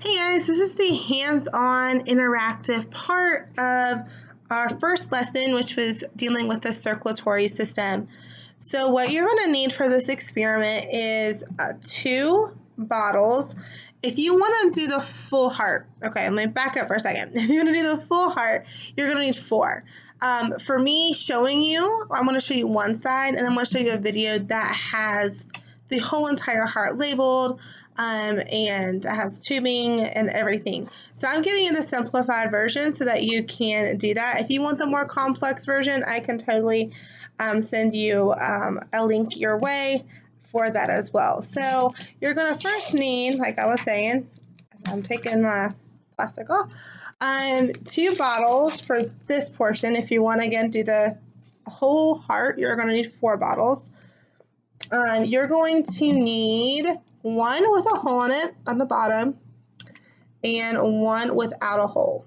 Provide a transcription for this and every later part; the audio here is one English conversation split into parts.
Hey guys, this is the hands-on interactive part of our first lesson, which was dealing with the circulatory system. So what you're going to need for this experiment is 2 bottles. If you want to do the full heart, okay, let me back up for a second. If you want to do the full heart, you're going to need 4. For me showing you, I'm going to show you one side, and then I'm going to show you a video that has the whole entire heart labeled, and it has tubing and everything. So I'm giving you the simplified version so that you can do that. If you want the more complex version, I can totally send you a link your way for that as well. So you're going to first need, like I was saying, I'm taking my plastic off, 2 bottles for this portion. If you want to, again, do the whole heart, you're going to need 4 bottles. You're going to need 1 with a hole in it on the bottom and 1 without a hole.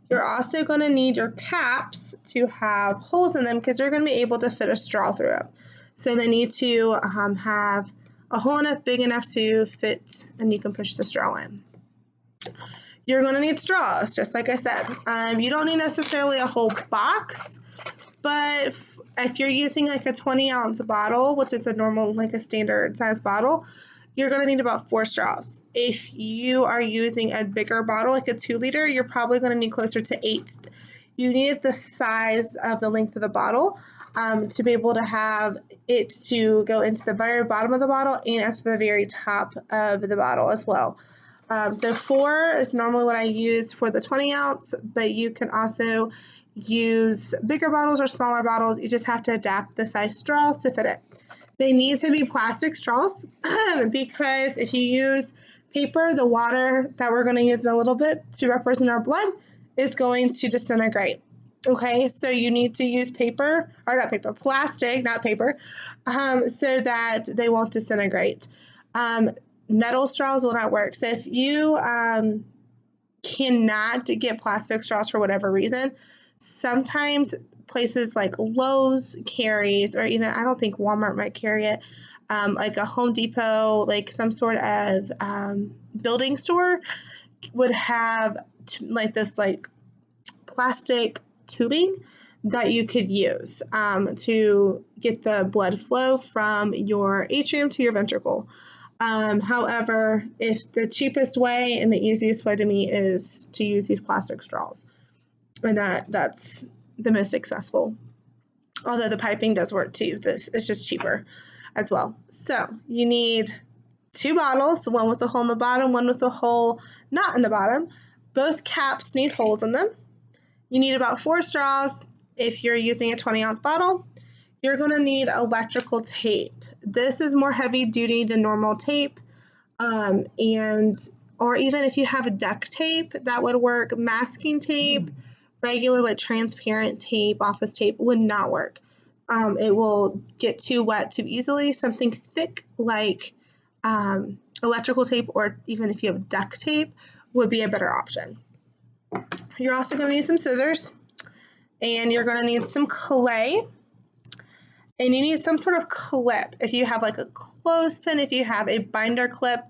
You're also going to need your caps to have holes in them because you're going to be able to fit a straw through them. So they need to have a hole enough big enough to fit, and you can push the straw in. You're going to need straws, just like I said. You don't need necessarily a whole box, but if you're using like a 20-ounce bottle, which is a normal, like a standard size bottle, you're going to need about 4 straws. If you are using a bigger bottle, like a 2-liter, you're probably going to need closer to 8. You need the size of the length of the bottle to be able to have it to go into the very bottom of the bottle and to the very top of the bottle as well. So 4 is normally what I use for the 20-ounce, but you can also use bigger bottles or smaller bottles. You just have to adapt the size straw to fit it. They need to be plastic straws because if you use paper, the water that we're going to use in a little bit to represent our blood is going to disintegrate. Okay, so you need to use paper, or not paper, plastic, not paper, so that they won't disintegrate. Metal straws will not work. So if you cannot get plastic straws for whatever reason, sometimes places like Lowe's carries, or even I don't think Walmart might carry it, like a Home Depot, like some sort of building store would have like this like plastic tubing that you could use to get the blood flow from your atrium to your ventricle. However, if the cheapest way and the easiest way to me is to use these plastic straws, and that's the most successful. Although the piping does work too. This is just cheaper as well. So you need 2 bottles, 1 with a hole in the bottom, 1 with a hole not in the bottom. Both caps need holes in them. You need about 4 straws if you're using a 20-ounce bottle. You're going to need electrical tape. This is more heavy duty than normal tape, or even if you have duct tape, that would work. Masking tape, regular like transparent tape, office tape would not work. It will get too wet too easily. Something thick like electrical tape, or even if you have duct tape, would be a better option. You're also going to need some scissors, and you're going to need some clay, and you need some sort of clip. If you have like a clothespin, if you have a binder clip,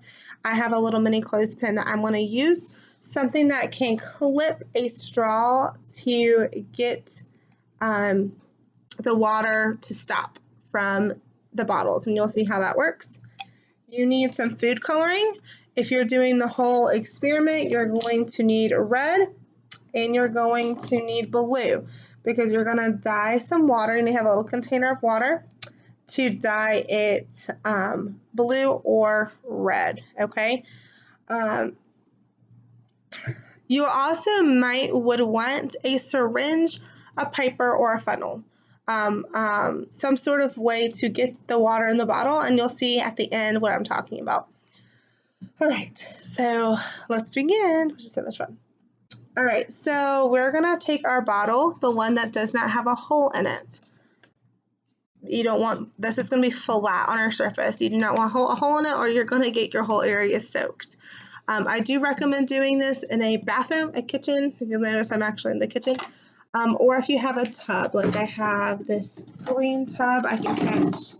I have a little mini clothespin that I'm going to use. Something that can clip a straw to get the water to stop from the bottles, and you'll see how that works. You need some food coloring. If you're doing the whole experiment, you're going to need red and you're going to need blue because you're going to dye some water, and you have a little container of water to dye it blue or red, okay? You also would want a syringe, a piper, or a funnel. Some sort of way to get the water in the bottle, and you'll see at the end what I'm talking about. All right, so let's begin, which is so much fun. All right, so we're gonna take our bottle, the one that does not have a hole in it. You don't want, this is gonna be flat on our surface. You do not want a hole in it, or you're gonna get your whole area soaked. I do recommend doing this in a bathroom, a kitchen. If you'll notice, I'm actually in the kitchen. Or if you have a tub, like I have this green tub, I can catch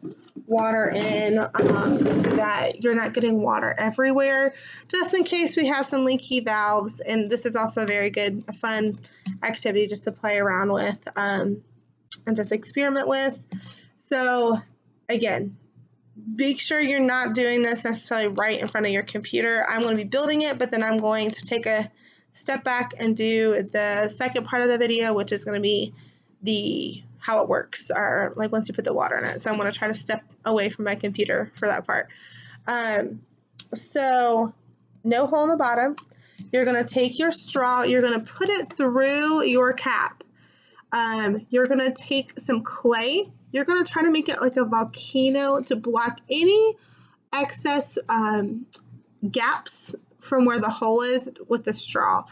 water in so that you're not getting water everywhere, just in case we have some leaky valves. And this is also a fun activity just to play around with and just experiment with. So again, make sure you're not doing this necessarily right in front of your computer. I'm going to be building it, but then I'm going to take a step back and do the second part of the video, which is going to be how it works, or like once you put the water in it. So I'm going to try to step away from my computer for that part. So no hole in the bottom. You're going to take your straw, you're going to put it through your cap. You're going to take some clay. You're going to try to make it like a volcano to block any excess gaps from where the hole is with the straw.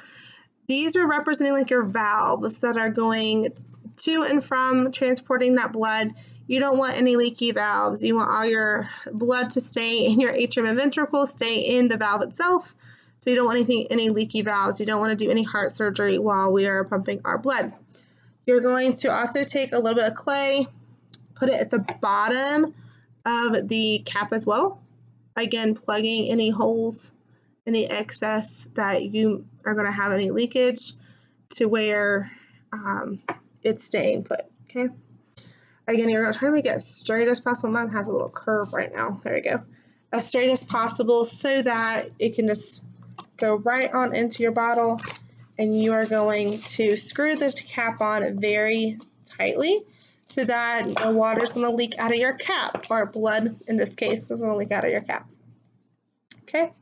These are representing like your valves that are going to and from transporting that blood. You don't want any leaky valves. You want all your blood to stay in your atrium and ventricle, stay in the valve itself. So you don't want any leaky valves. You don't want to do any heart surgery while we are pumping our blood. You're going to also take a little bit of clay, put it at the bottom of the cap as well. Again, plugging any holes, any excess that you are going to have any leakage to where it's staying put, okay? Again, you're going to try to make it as straight as possible. Mine has a little curve right now. There we go. As straight as possible so that it can just go right on into your bottle, and you are going to screw the cap on very tightly so that no water is going to leak out of your cap, or blood in this case is going to leak out of your cap. Okay?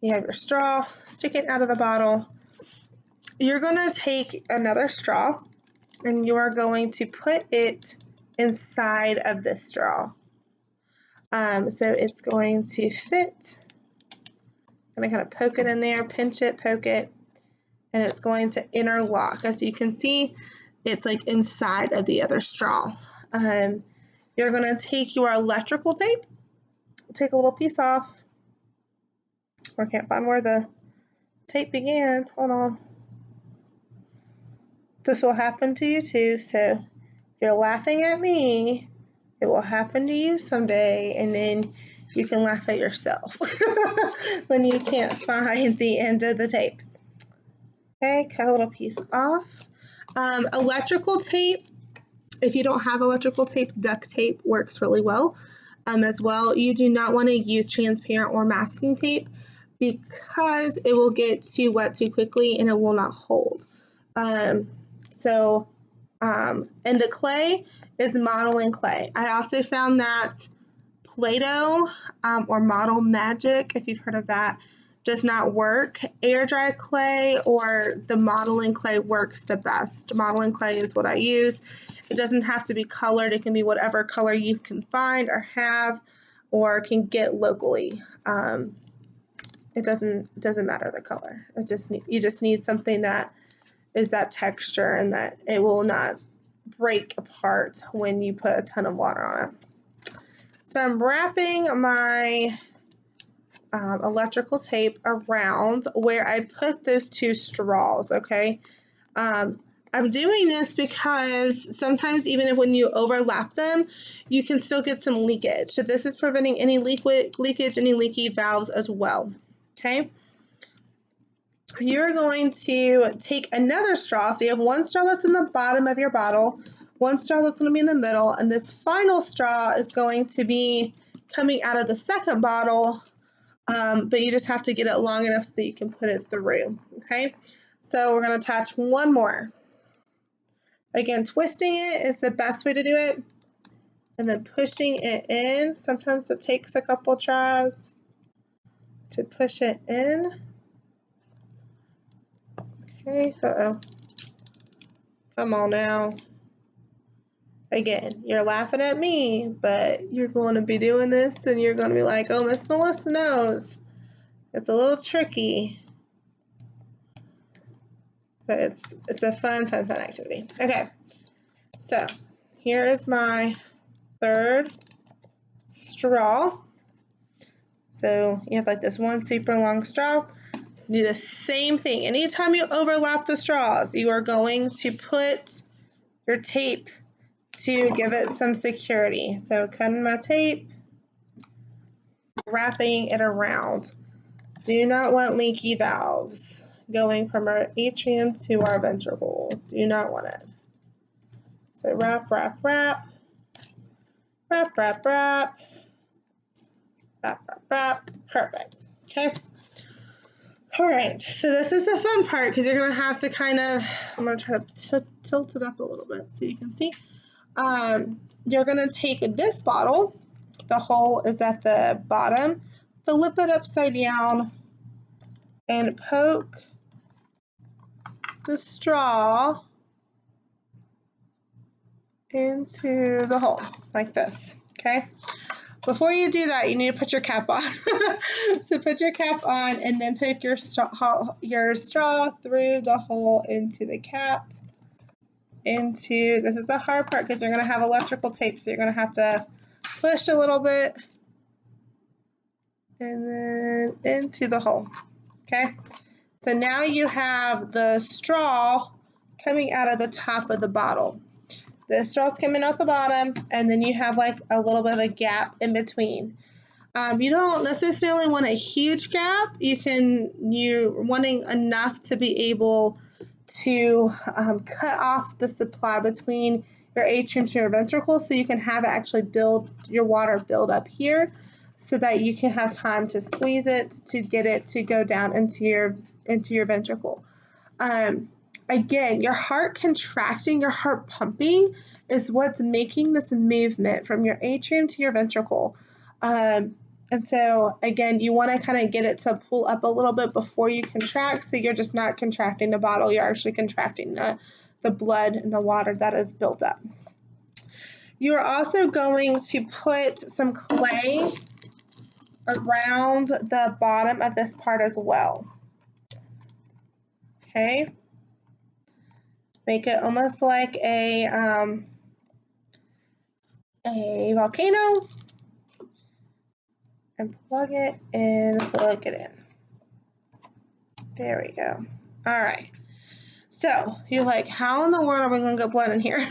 You have your straw, stick it out of the bottle. You're going to take another straw and you are going to put it inside of this straw. So it's going to fit. I'm going to kind of poke it in there, pinch it, poke it, and it's going to interlock. As you can see, it's like inside of the other straw. You're going to take your electrical tape, take a little piece off. I can't find where the tape began. Hold on. This will happen to you too. So if you're laughing at me, it will happen to you someday, and then you can laugh at yourself when you can't find the end of the tape. Okay, cut a little piece off. Electrical tape, if you don't have electrical tape, duct tape works really well as well. You do not want to use transparent or masking tape because it will get too wet too quickly and it will not hold. And the clay is modeling clay. I also found that Play-Doh or Model Magic, if you've heard of that, does not work. Air dry clay or the modeling clay works the best. Modeling clay is what I use. It doesn't have to be colored. It can be whatever color you can find or have or can get locally. It doesn't matter the color. You just need something that is that texture and that it will not break apart when you put a ton of water on it. So I'm wrapping my electrical tape around where I put those two straws, okay? I'm doing this because sometimes even when you overlap them, you can still get some leakage. So this is preventing any leakage, any leaky valves as well, okay? You're going to take another straw. So you have one straw that's in the bottom of your bottle, one straw that's going to be in the middle, and this final straw is going to be coming out of the second bottle, but you just have to get it long enough so that you can put it through, okay? So we're going to attach one more. Again, twisting it is the best way to do it, and then pushing it in. Sometimes it takes a couple tries to push it in. Okay, uh-oh. Come on now. Again, you're laughing at me, but you're going to be doing this and you're going to be like, oh, Miss Melissa knows. It's a little tricky. But it's a fun activity. Okay, so here is my third straw. So you have like this one super long straw. Do the same thing. Anytime you overlap the straws, you are going to put your tape to give it some security. So cutting my tape, wrapping it around. Do not want leaky valves going from our atrium to our ventricle. Do not want it. So wrap, wrap, wrap, wrap, wrap, wrap, wrap, wrap, wrap. Perfect. Okay. All right. So this is the fun part because you're going to have to kind of, I'm going to try to tilt it up a little bit so you can see. You're going to take this bottle. The hole is at the bottom. Flip it upside down and poke the straw into the hole like this, okay? Before you do that, you need to put your cap on. So put your cap on and then put your straw through the hole into the cap. This is the hard part because you're going to have electrical tape, so you're going to have to push a little bit and then into the hole, okay? So now you have the straw coming out of the top of the bottle. The straw's coming out the bottom, and then you have like a little bit of a gap in between. You don't necessarily want a huge gap. You're wanting enough to be able to cut off the supply between your atrium to your ventricle so you can have it actually your water build up here so that you can have time to squeeze it to get it to go down into your ventricle. Again, your heart contracting, your heart pumping is what's making this movement from your atrium to your ventricle. And so, again, you want to kind of get it to pull up a little bit before you contract, so you're just not contracting the bottle, you're actually contracting the blood and the water that is built up. You're also going to put some clay around the bottom of this part as well. Okay? Make it almost like a volcano. And plug it in, plug it in. There we go. All right. So you're like, how in the world are we going to get blood in here?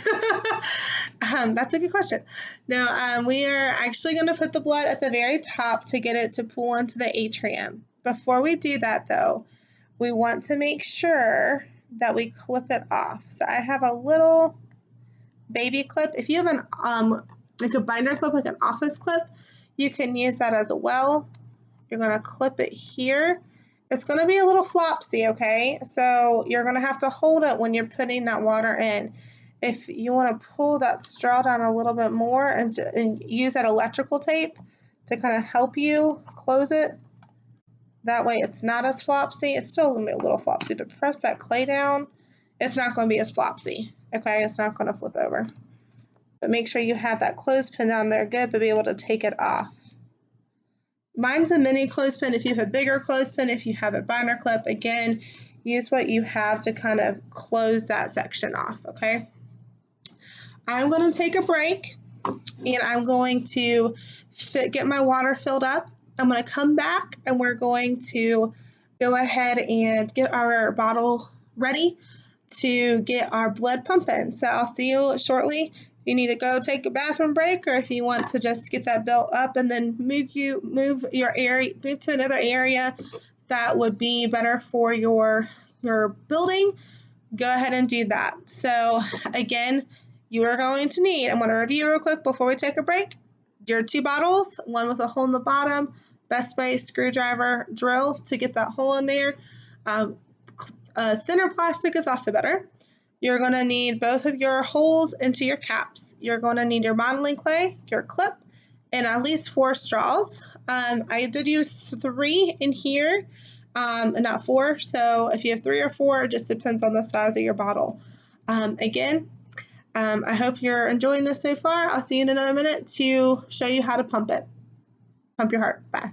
That's a good question. Now, we are actually going to put the blood at the very top to get it to pool into the atrium. Before we do that, though, we want to make sure that we clip it off. So I have a little baby clip. If you have like a binder clip, like an office clip, you can use that as well. You're going to clip it here. It's going to be a little flopsy, okay? So you're going to have to hold it when you're putting that water in. If you want to pull that straw down a little bit more and use that electrical tape to kind of help you close it, that way it's not as flopsy. It's still going to be a little flopsy, but press that clay down. It's not going to be as flopsy, okay? It's not going to flip over. But make sure you have that clothespin down there good to be able to take it off. Mine's a mini clothespin. If you have a bigger clothespin, if you have a binder clip, again, use what you have to kind of close that section off, okay? I'm going to take a break, and I'm going to get my water filled up. I'm going to come back, and we're going to go ahead and get our bottle ready to get our blood pumping. So I'll see you shortly. If you need to go take a bathroom break, or if you want to just get that built up and then move to another area that would be better for your building, go ahead and do that. So again, you are going to need, I'm going to review real quick before we take a break, your 2 bottles, one with a hole in the bottom, best way screwdriver drill to get that hole in there. Thinner plastic is also better. You're going to need both of your holes into your caps. You're going to need your modeling clay, your clip, and at least 4 straws. I did use 3 in here, and not 4. So if you have 3 or 4, it just depends on the size of your bottle. Again, I hope you're enjoying this so far. I'll see you in another minute to show you how to pump it. Pump your heart. Bye.